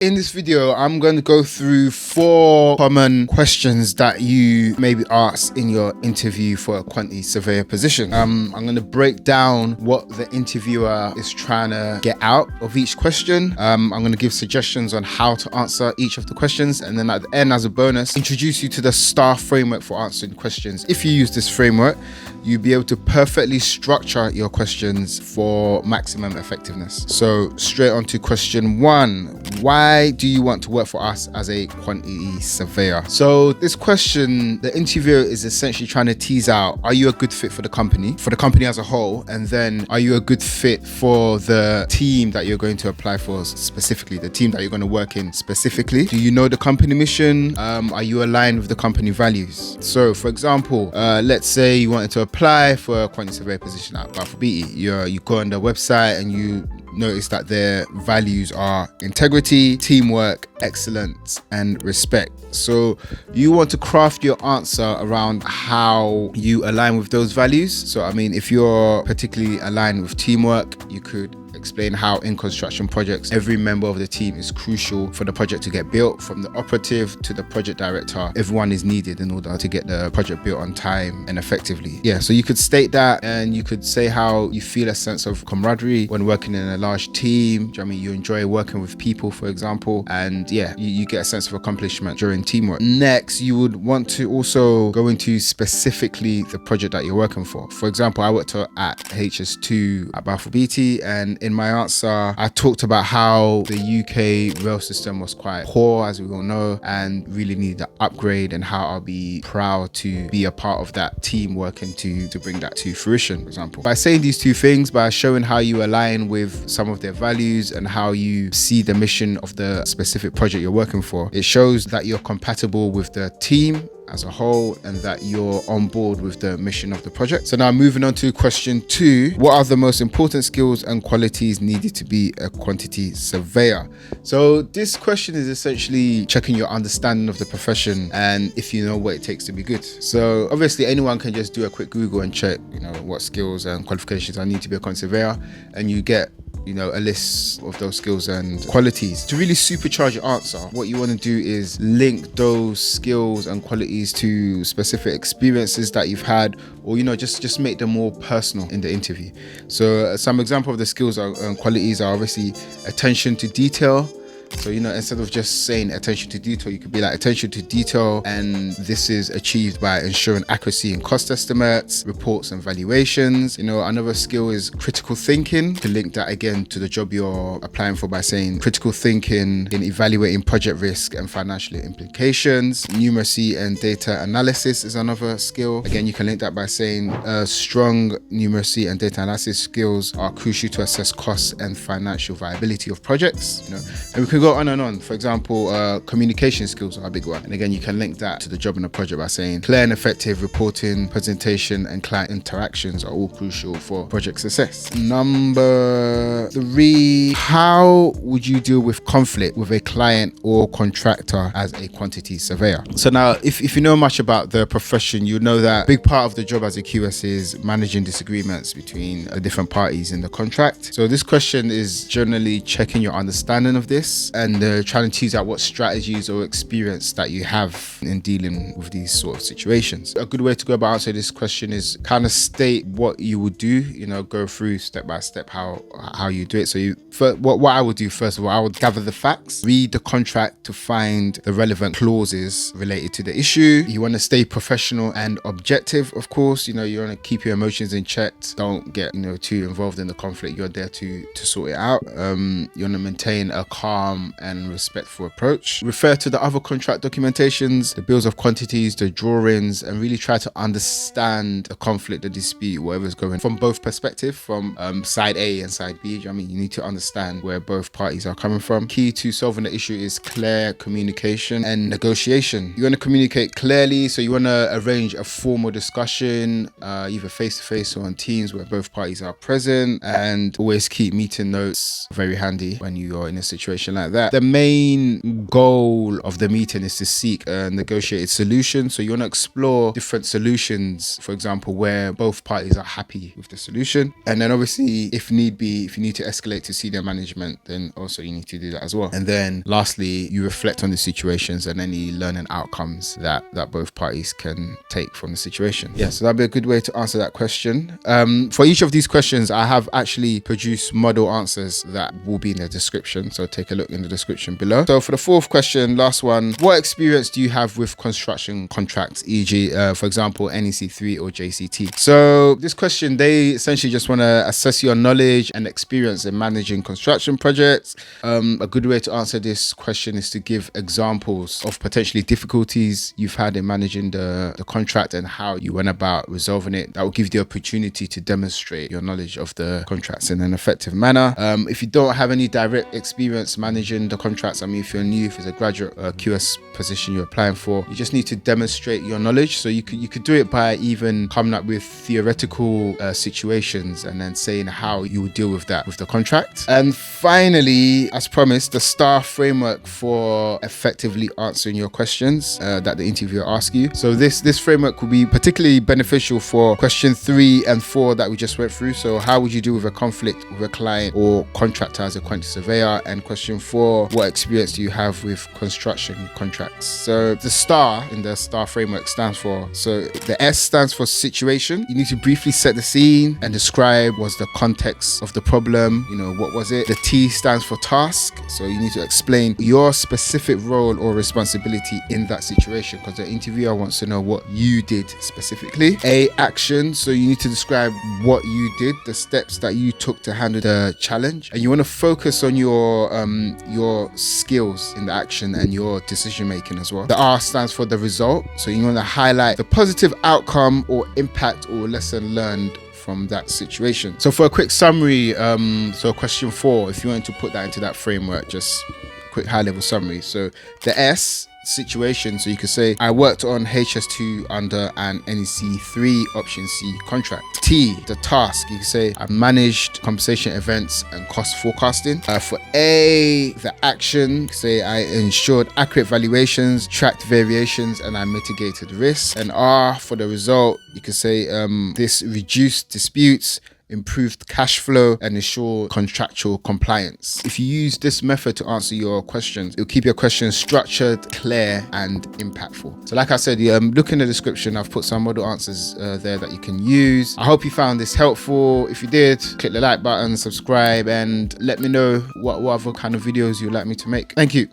In this video, I'm going to go through 4 common questions that you may be asked in your interview for a quantity surveyor position. I'm going to break down what the interviewer is trying to get out of each question. I'm going to give suggestions on how to answer each of the questions, and then at the end, as a bonus, introduce you to the STAR framework for answering questions. If you use this framework, you'll be able to perfectly structure your questions for maximum effectiveness. So straight on to question 1. Why do you want to work for us as a quantity surveyor? So this question, the interviewer is essentially trying to tease out, are you a good fit for the company as a whole? And then are you a good fit for the team that you're going to apply for specifically, the team that you're going to work in specifically? Do you know the company mission? Are you aligned with the company values? So for example, let's say you wanted to apply for a quantity surveyor position at Balfour Beatty. You go on their website and you notice that their values are integrity, teamwork, excellence, and respect. So you want to craft your answer around how you align with those values. So I mean, if you're particularly aligned with teamwork, you could explain how in construction projects, every member of the team is crucial for the project to get built. From the operative to the project director, everyone is needed in order to get the project built on time and effectively. Yeah, so you could state that, and you could say how you feel a sense of camaraderie when working in a large team. I mean, you enjoy working with people, for example, and yeah, you get a sense of accomplishment during teamwork. Next, you would want to also go into specifically the project that you're working for. For example, I worked at HS2 at Balfour Beatty, and in my answer, I talked about how the UK rail system was quite poor, as we all know, and really needed an upgrade, and how I'll be proud to be a part of that team working to bring that to fruition, for example. By saying these 2 things, by showing how you align with some of their values and how you see the mission of the specific project you're working for, it shows that you're compatible with the team as a whole and that you're on board with the mission of the project. So now moving on to question 2, what are the most important skills and qualities needed to be a quantity surveyor? So this question is essentially checking your understanding of the profession and if you know what it takes to be good. So obviously anyone can just do a quick Google and check, what skills and qualifications I need to be a quantity surveyor, and you get a list of those skills and qualities. To really supercharge your answer, what you want to do is link those skills and qualities to specific experiences that you've had, or just make them more personal in the interview. So some example of the skills and qualities are obviously attention to detail. So, instead of just saying attention to detail, you could be like attention to detail, and this is achieved by ensuring accuracy in cost estimates, reports and valuations. Another skill is critical thinking. You can link that again to the job you're applying for by saying critical thinking in evaluating project risk and financial implications. Numeracy and data analysis is another skill. Again, you can link that by saying strong numeracy and data analysis skills are crucial to assess costs and financial viability of projects. And we can go on and on. For example, communication skills are a big one. And again, you can link that to the job in the project by saying clear and effective reporting, presentation, and client interactions are all crucial for project success. Number 3, how would you deal with conflict with a client or contractor as a quantity surveyor? So now, if you know much about the profession, you know that a big part of the job as a QS is managing disagreements between the different parties in the contract. So this question is generally checking your understanding of this and trying to tease out what strategies or experience that you have in dealing with these sort of situations. A good way to go about answering this question is kind of state what you would do, go through step by step how you do it. So what I would do, first of all, I would gather the facts, read the contract to find the relevant clauses related to the issue. You want to stay professional and objective, of course. You want to keep your emotions in check. Don't get too involved in the conflict. You're there to sort it out. You want to maintain a calm and respectful approach. Refer to the other contract documentations, the bills of quantities, the drawings, and really try to understand the conflict, the dispute, whatever's going from both perspectives, from side A and side B. You need to understand where both parties are coming from. Key to solving the issue is clear communication and negotiation. You want to communicate clearly, so you want to arrange a formal discussion, either face-to-face or on Teams, where both parties are present, and always keep meeting notes. Very handy when you are in a situation like like that. The main goal of the meeting is to seek a negotiated solution. So you want to explore different solutions, for example, where both parties are happy with the solution. And then obviously, if need be, if you need to escalate to senior management, then also you need to do that as well. And then lastly, you reflect on the situations and any learning outcomes that both parties can take from the situation. Yeah, so that'd be a good way to answer that question. For each of these questions, I have actually produced model answers that will be in the description. So take a look in the description below. So for the fourth question, last one, what experience do you have with construction contracts, e.g., for example, NEC3 or JCT? So this question, they essentially just want to assess your knowledge and experience in managing construction projects. A good way to answer this question is to give examples of potentially difficulties you've had in managing the contract and how you went about resolving it. That will give you the opportunity to demonstrate your knowledge of the contracts in an effective manner. If you don't have any direct experience managing the contracts, I mean, if you're new, if it's a graduate QS position you're applying for, you just need to demonstrate your knowledge. So you could do it by even coming up with theoretical situations and then saying how you would deal with that with the contract. And finally, as promised, the STAR framework for effectively answering your questions that the interviewer asks you. So this framework will be particularly beneficial for question 3 and 4 that we just went through. So how would you deal with a conflict with a client or contractor as a quantity surveyor? And question 4, what experience do you have with construction contracts? So the STAR in the STAR framework stands for, so the S stands for situation. You need to briefly set the scene and describe what's the context of the problem, what was it? The T stands for task. So you need to explain your specific role or responsibility in that situation, because the interviewer wants to know what you did specifically. A, action. So you need to describe what you did, the steps that you took to handle the challenge, and you want to focus on your skills in the action and your decision making as well. The R stands for the result. So you want to highlight the positive outcome or impact or lesson learned from that situation. So for a quick summary, so question 4, if you want to put that into that framework, just quick high level summary. So the S, situation, so you could say I worked on HS2 under an NEC3 option C contract. T, the task, you could say I managed compensation events and cost forecasting. For A, the action, you could say I ensured accurate valuations, tracked variations, and I mitigated risks. And R, for the result, you could say this reduced disputes, improved cash flow, and ensure contractual compliance. If you use this method to answer your questions, it'll keep your questions structured, clear, and impactful. So like I said, look in the description. I've put some model answers there that you can use. I hope you found this helpful. If you did, click the like button, subscribe, and let me know what other kind of videos you'd like me to make. Thank you.